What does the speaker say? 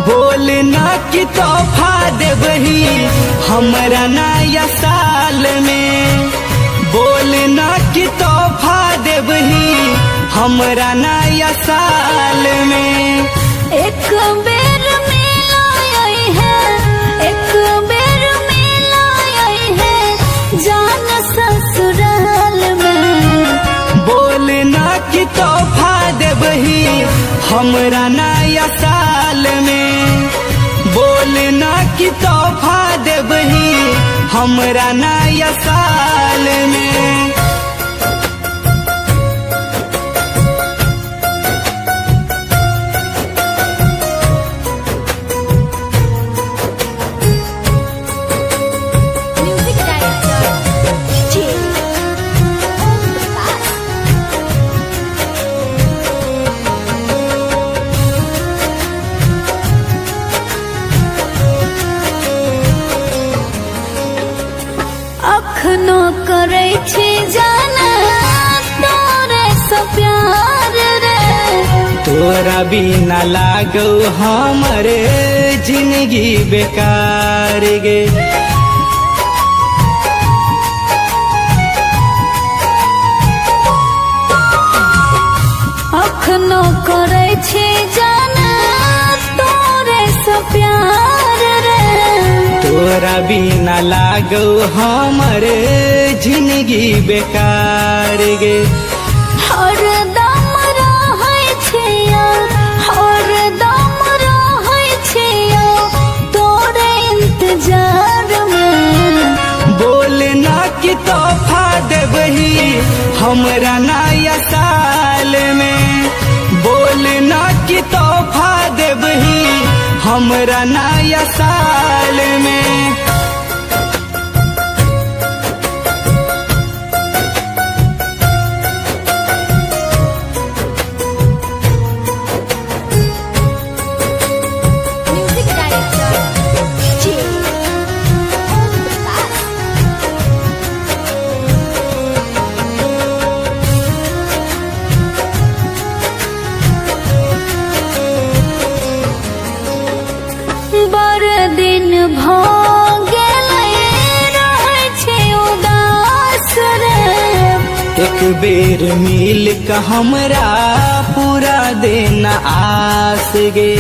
बोलना कि तोहफा देबही हमरा नया साल में। बोलना कि तोहफा देबही हमरा नया साल में। एक बेर मिलाई है, एक बेर मिलाई है जान ससुराल में। बोलना कि तोहफा देबही हमरा नया साल में। बोलना कि तोहफा देबही हमरा नया साल में। Music director DJ Om Prakash. अखनो करे छी जाना तोरे से प्यार रे। तोरा बिना लागो हमरे जिंदगी बेकार गे। अखनो करे छी जाना तोरे से प्यार रे। तोरा बिना लागो हमरे जिंदगी बेकार गे। हरदम रहै छिया, हरदम रहै छिया तोरे इंतजार में। बोलना कि तोहफा देबही हमरा नया साल में। बोलना कि तोहफा देबही हमरा नया साल में। Music director DJ Om Prakash. बड़ दिन भ गेलै रहै छै उदास रे। एक बेर मिल के हमरा पूरा दिन आस गे।